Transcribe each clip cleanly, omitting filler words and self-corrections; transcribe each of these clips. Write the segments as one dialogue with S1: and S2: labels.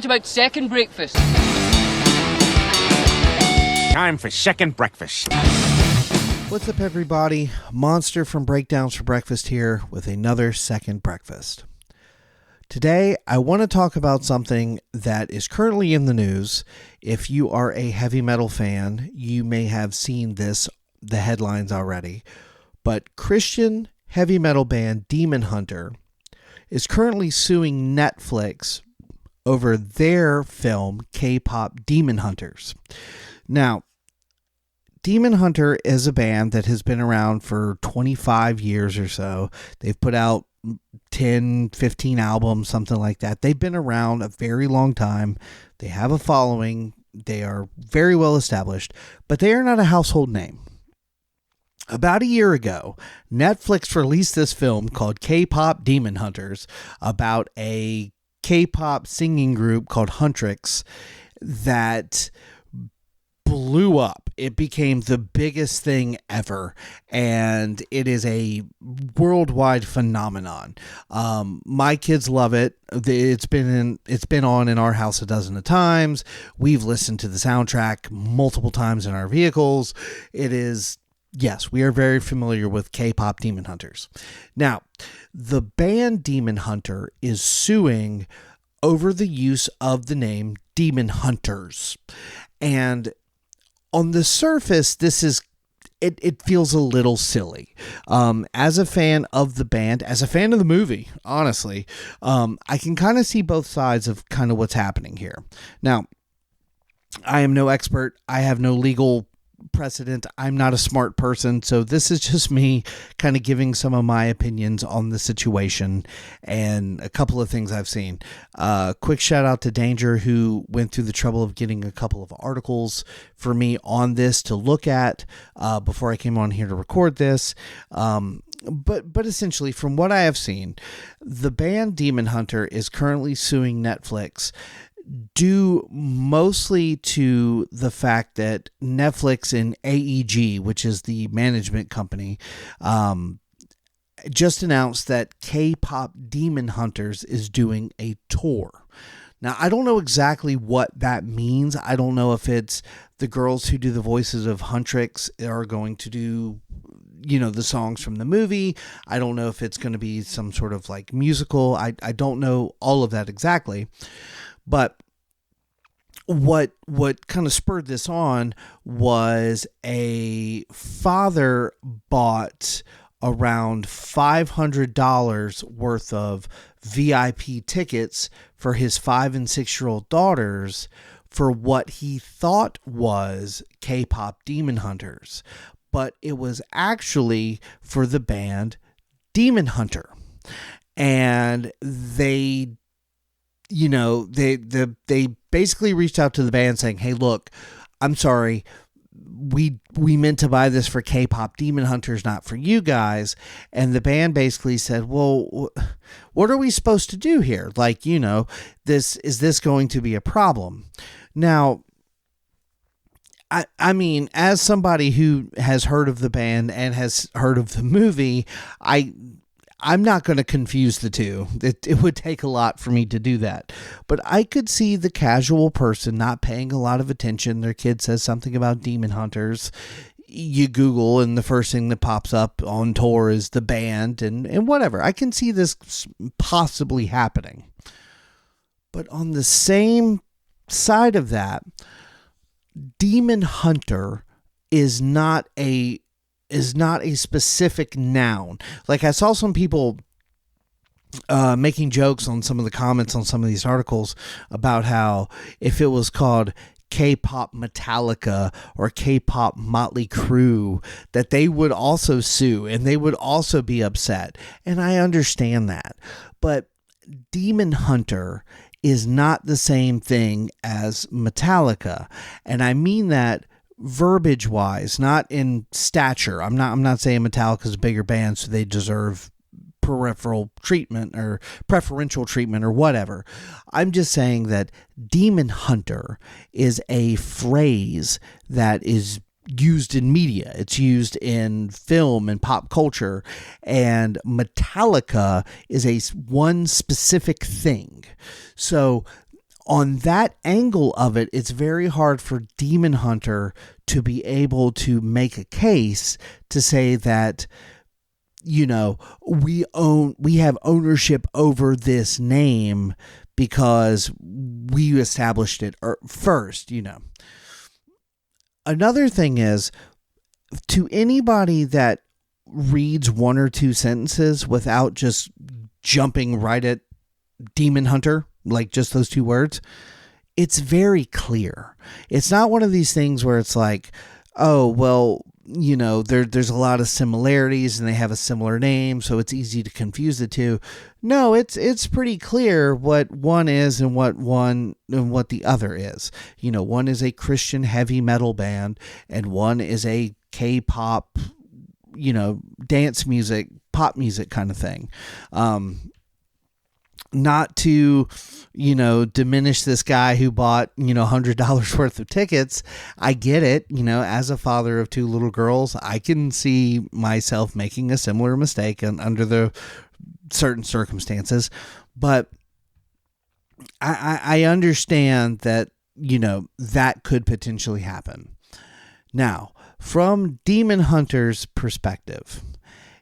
S1: What about second breakfast?
S2: Time for second breakfast.
S3: What's up, everybody? Monster from Breakdowns for Breakfast here with another second breakfast. Today, I want to talk about something that is currently in the news. If you are a heavy metal fan, you may have seen the headlines already. But Christian heavy metal band Demon Hunter is currently suing Netflix over their film K-pop Demon Hunters. Now, Demon Hunter is a band that has been around for 25 years or so. They've put out 10, 15 albums, something like that. They've been around a very long time. They have a following. They are very well established, but they are not a household name. About a year ago, Netflix released this film called K-pop Demon Hunters about a K-pop singing group called Huntrix that blew up. It became the biggest thing ever, and it is a worldwide phenomenon. My kids love it. It's been on in our house a dozen of times. We've listened to the soundtrack multiple times in our vehicles. Yes, we are very familiar with K-pop Demon Hunters. Now, the band Demon Hunter is suing over the use of the name Demon Hunters, and on the surface, it feels a little silly. As a fan of the band, as a fan of the movie, honestly, I can kind of see both sides of kind of what's happening here. Now, I am no expert. I have no legal precedent. I'm not a smart person, so this is just me kind of giving some of my opinions on the situation and a couple of things I've seen. Quick shout out to Danger, who went through the trouble of getting a couple of articles for me on this to look at before I came on here to record this. But essentially, from what I have seen, the band Demon Hunter is currently suing Netflix due mostly to the fact that Netflix and AEG, which is the management company, just announced that K-pop Demon Hunters is doing a tour. Now, I don't know exactly what that means. I don't know if it's the girls who do the voices of Huntrix are going to do, the songs from the movie. I don't know if it's going to be some sort of like musical. I don't know all of that exactly. But what kind of spurred this on was a father bought around $500 worth of VIP tickets for his 5 and 6-year-old daughters for what he thought was K-pop Demon Hunters, but it was actually for the band Demon Hunter. And they basically reached out to the band saying, hey, look, I'm sorry. We meant to buy this for K-pop Demon Hunters, not for you guys. And the band basically said, well, what are we supposed to do here? Like, is this going to be a problem? Now, I mean, as somebody who has heard of the band and has heard of the movie, I'm not going to confuse the two. It would take a lot for me to do that. But I could see the casual person not paying a lot of attention. Their kid says something about Demon Hunters. You Google, and the first thing that pops up on tour is the band and whatever. I can see this possibly happening. But on the same side of that, Demon Hunter is not a specific noun. Like, I saw some people making jokes on some of the comments on some of these articles about how if it was called K-pop Metallica or K-pop Motley Crue, that they would also sue and they would also be upset. And I understand that. But Demon Hunter is not the same thing as Metallica. And I mean that verbiage wise, not in stature. I'm not saying Metallica's a bigger band, so they deserve preferential treatment or whatever. I'm just saying that Demon Hunter is a phrase that is used in media. It's used in film and pop culture, and Metallica is one specific thing. So on that angle of it, it's very hard for Demon Hunter to be able to make a case to say that, you know, we have ownership over this name because we established it first, you know. Another thing is, to anybody that reads one or two sentences without just jumping right at Demon Hunter, like just those two words, it's very clear. It's not one of these things where it's like, oh, well, you know, there's a lot of similarities and they have a similar name, so it's easy to confuse the two. No, it's pretty clear what one is and what the other is. You know, one is a Christian heavy metal band and one is a K-pop, you know, dance music, pop music kind of thing. Not to, you know, diminish this guy who bought, you know, $100 worth of tickets. I get it. You know, as a father of two little girls, I can see myself making a similar mistake under the certain circumstances. But I understand that, you know, that could potentially happen. Now, from Demon Hunter's perspective,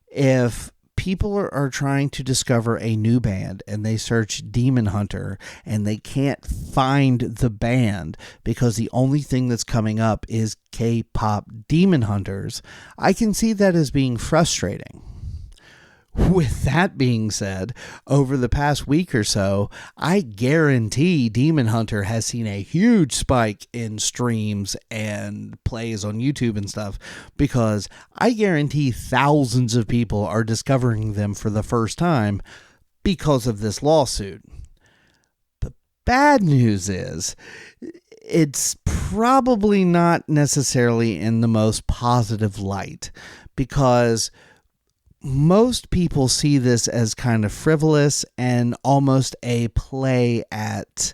S3: if people are trying to discover a new band and they search Demon Hunter and they can't find the band because the only thing that's coming up is K-pop Demon Hunters, I can see that as being frustrating. With that being said, over the past week or so, I guarantee Demon Hunter has seen a huge spike in streams and plays on YouTube and stuff, because I guarantee thousands of people are discovering them for the first time because of this lawsuit. The bad news is, it's probably not necessarily in the most positive light, because most people see this as kind of frivolous and almost a play at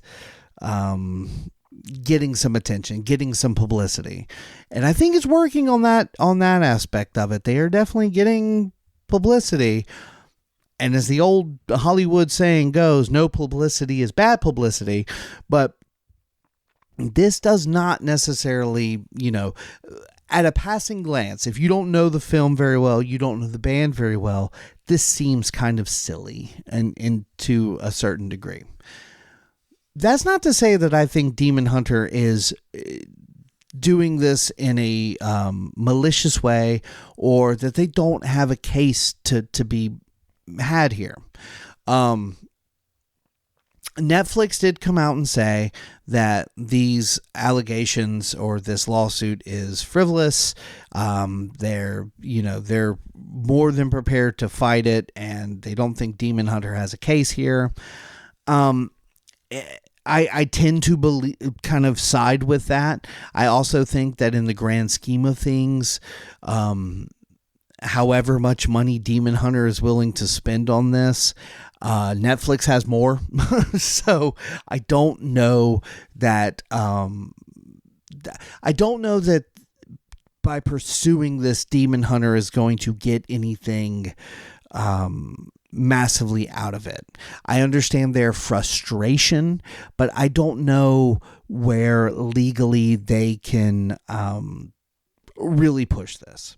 S3: getting some attention, getting some publicity. And I think it's working on that aspect of it. They are definitely getting publicity. And as the old Hollywood saying goes, no publicity is bad publicity. But this does not necessarily, you know, at a passing glance, if you don't know the film very well, you don't know the band very well, this seems kind of silly and to a certain degree. That's not to say that I think Demon Hunter is doing this in a malicious way, or that they don't have a case to be had here. Netflix did come out and say that these allegations or this lawsuit is frivolous. They're more than prepared to fight it, and they don't think Demon Hunter has a case here. I tend to believe, kind of side with that. I also think that in the grand scheme of things, however much money Demon Hunter is willing to spend on this, Netflix has more. So I don't know that by pursuing this, Demon Hunter is going to get anything massively out of it. I understand their frustration, but I don't know where legally they can really push this.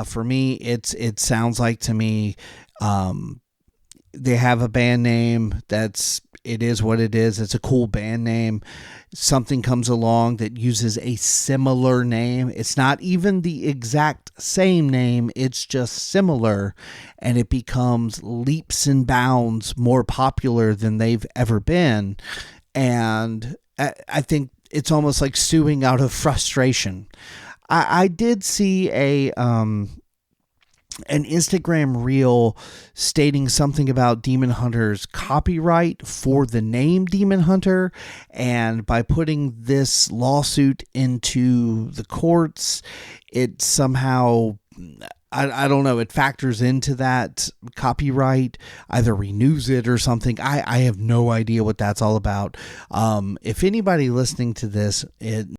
S3: For me, it sounds like to me, they have a band name it is what it is. It's a cool band name. Something comes along that uses a similar name. It's not even the exact same name. It's just similar, and it becomes leaps and bounds more popular than they've ever been. And I think it's almost like suing out of frustration. I did see an Instagram reel stating something about Demon Hunter's copyright for the name Demon Hunter, and by putting this lawsuit into the courts, it somehow, I don't know, it factors into that copyright, either renews it or something. I have no idea what that's all about. If anybody listening to this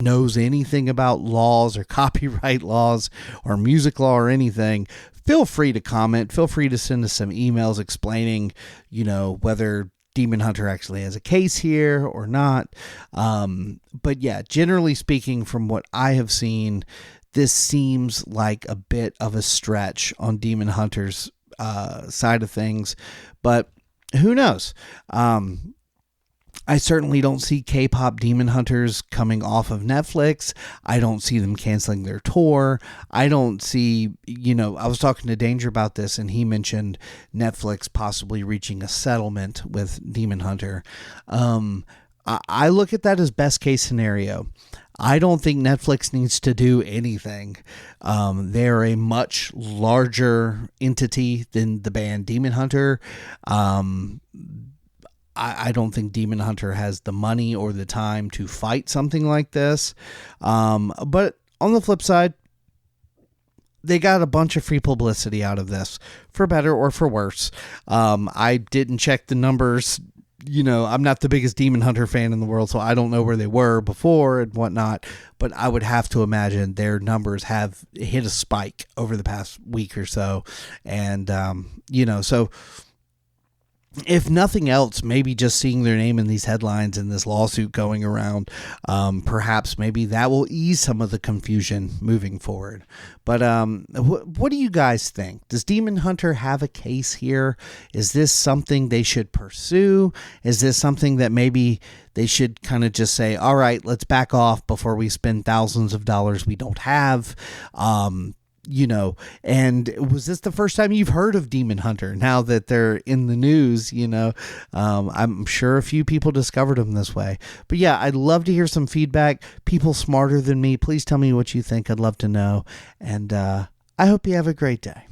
S3: knows anything about laws or copyright laws or music law or anything, feel free to comment. Feel free to send us some emails explaining, whether Demon Hunter actually has a case here or not. But yeah, generally speaking, from what I have seen, this seems like a bit of a stretch on Demon Hunter's side of things, but who knows? I certainly don't see K-pop Demon Hunters coming off of Netflix. I don't see them canceling their tour. I don't see, I was talking to Danger about this, and he mentioned Netflix possibly reaching a settlement with Demon Hunter. I look at that as best case scenario. I don't think Netflix needs to do anything. They're a much larger entity than the band Demon Hunter. I don't think Demon Hunter has the money or the time to fight something like this. But on the flip side, they got a bunch of free publicity out of this, for better or for worse. I didn't check the numbers. I'm not the biggest Demon Hunter fan in the world, so I don't know where they were before and whatnot, but I would have to imagine their numbers have hit a spike over the past week or so. And, so if nothing else, maybe just seeing their name in these headlines and this lawsuit going around, perhaps maybe that will ease some of the confusion moving forward. But what do you guys think? Does Demon Hunter have a case here? Is this something they should pursue? Is this something that maybe they should kind of just say, all right, let's back off before we spend thousands of dollars we don't have? And was this the first time you've heard of Demon Hunter now that they're in the news? I'm sure a few people discovered them this way. But yeah, I'd love to hear some feedback. People smarter than me, please tell me what you think. I'd love to know. And I hope you have a great day.